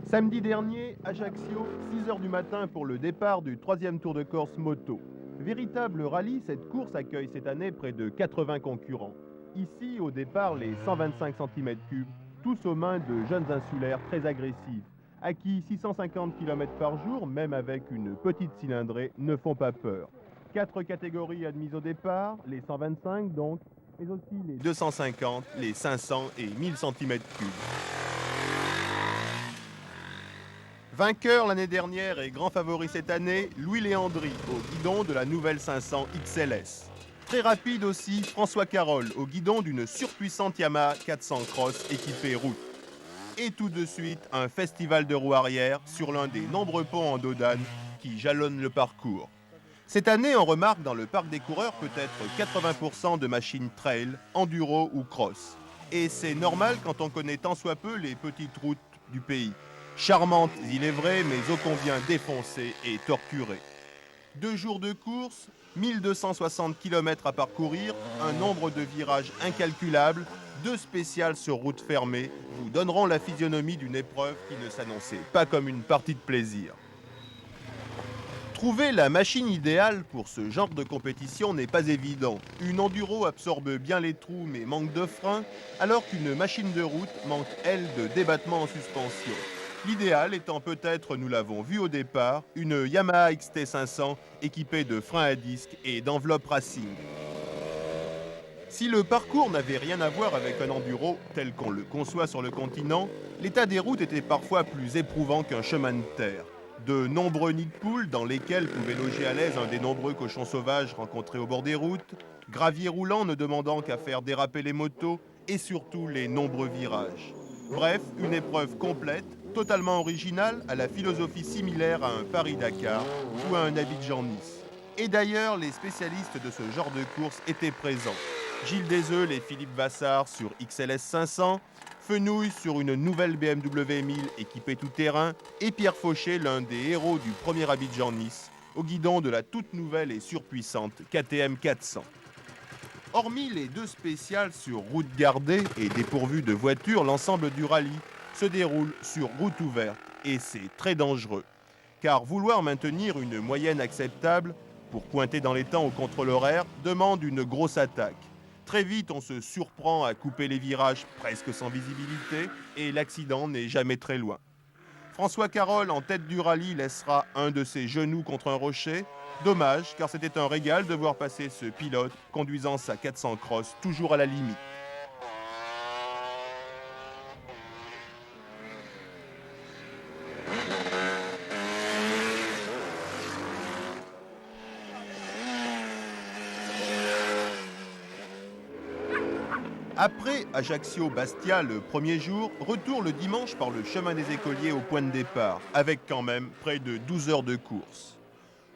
Samedi dernier, Ajaccio, 6 heures du matin pour le départ du 3e Tour de Corse moto. Véritable rallye, cette course accueille cette année près de 80 concurrents. Ici, au départ, les 125 cm3, tous aux mains de jeunes insulaires très agressifs, à qui 650 km par jour, même avec une petite cylindrée, ne font pas peur. 4 catégories admises au départ, les 125 donc, mais aussi les 250, les 500 et 1000 cm3. Vainqueur l'année dernière et grand favori cette année, Louis Léandri au guidon de la nouvelle 500 XLS. Très rapide aussi, François Carole au guidon d'une surpuissante Yamaha 400 Cross équipée route. Et tout de suite, un festival de roues arrière sur l'un des nombreux ponts en dos d'âne qui jalonnent le parcours. Cette année, on remarque dans le parc des coureurs peut-être 80% de machines trail, enduro ou cross. Et c'est normal quand on connaît tant soit peu les petites routes du pays. Charmantes, il est vrai, mais ô combien défoncées et torturées. 2 jours de course, 1260 km à parcourir, un nombre de virages incalculable, 2 spéciales sur route fermée vous donneront la physionomie d'une épreuve qui ne s'annonçait pas comme une partie de plaisir. Trouver la machine idéale pour ce genre de compétition n'est pas évident. Une enduro absorbe bien les trous mais manque de frein, alors qu'une machine de route manque, elle, de débattement en suspension. L'idéal étant peut-être, nous l'avons vu au départ, une Yamaha XT500 équipée de freins à disque et d'enveloppe racing. Si le parcours n'avait rien à voir avec un enduro tel qu'on le conçoit sur le continent, l'état des routes était parfois plus éprouvant qu'un chemin de terre. De nombreux nids de poules dans lesquels pouvait loger à l'aise un des nombreux cochons sauvages rencontrés au bord des routes, gravier roulant ne demandant qu'à faire déraper les motos et surtout les nombreux virages. Bref, une épreuve complète, totalement originale, à la philosophie similaire à un Paris-Dakar ou à un Abidjan-Nice. Et d'ailleurs, les spécialistes de ce genre de course étaient présents. Gilles Deseux et Philippe Vassard sur XLS 500, Fenouille sur une nouvelle BMW 1000 équipée tout-terrain, et Pierre Fauché, l'un des héros du premier Abidjan-Nice, au guidon de la toute nouvelle et surpuissante KTM 400. Hormis les 2 spéciales sur route gardée et dépourvues de voitures, l'ensemble du rallye se déroule sur route ouverte et c'est très dangereux. Car vouloir maintenir une moyenne acceptable pour pointer dans les temps au contrôle horaire demande une grosse attaque. Très vite, on se surprend à couper les virages presque sans visibilité et l'accident n'est jamais très loin. François Carole, en tête du rallye, laissera un de ses genoux contre un rocher. Dommage, car c'était un régal de voir passer ce pilote conduisant sa 400 Cross toujours à la limite. Après Ajaccio-Bastia le premier jour, retour le dimanche par le chemin des écoliers au point de départ, avec quand même près de 12 heures de course.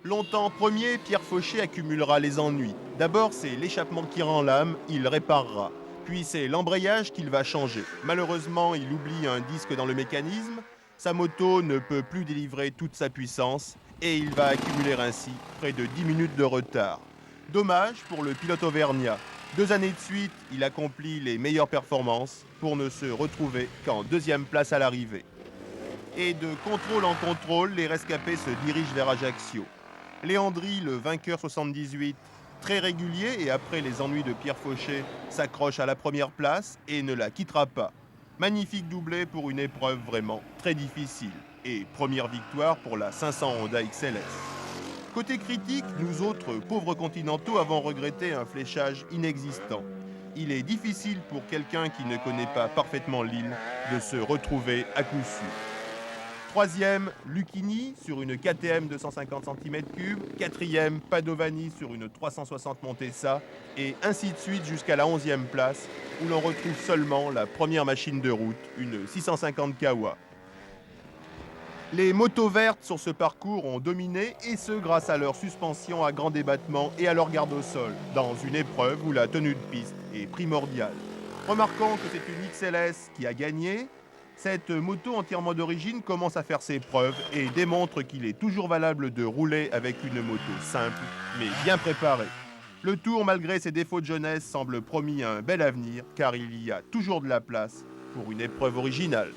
Longtemps premier, Pierre Fauché accumulera les ennuis. D'abord, c'est l'échappement qui rend l'âme, il réparera. Puis c'est l'embrayage qu'il va changer. Malheureusement, il oublie un disque dans le mécanisme, sa moto ne peut plus délivrer toute sa puissance et il va accumuler ainsi près de 10 minutes de retard. Dommage pour le pilote auvergnat. 2 années de suite, il accomplit les meilleures performances pour ne se retrouver qu'en 2e place à l'arrivée. Et de contrôle en contrôle, les rescapés se dirigent vers Ajaccio. Léandri, le vainqueur 78, très régulier et après les ennuis de Pierre Fauché, s'accroche à la première place et ne la quittera pas. Magnifique doublé pour une épreuve vraiment très difficile. Et première victoire pour la 500 Honda XLS. Côté critique, nous autres pauvres continentaux avons regretté un fléchage inexistant. Il est difficile pour quelqu'un qui ne connaît pas parfaitement l'île de se retrouver à coup sûr. 3e, Lucchini sur une KTM de 150 cm3. 4e, Padovani sur une 360 Montesa. Et ainsi de suite jusqu'à la 11e place où l'on retrouve seulement la première machine de route, une 650 Kawa. Les motos vertes sur ce parcours ont dominé, et ce grâce à leur suspension à grand débattement et à leur garde au sol, dans une épreuve où la tenue de piste est primordiale. Remarquons que c'est une XLS qui a gagné. Cette moto entièrement d'origine commence à faire ses preuves et démontre qu'il est toujours valable de rouler avec une moto simple, mais bien préparée. Le Tour, malgré ses défauts de jeunesse, semble promis à un bel avenir, car il y a toujours de la place pour une épreuve originale.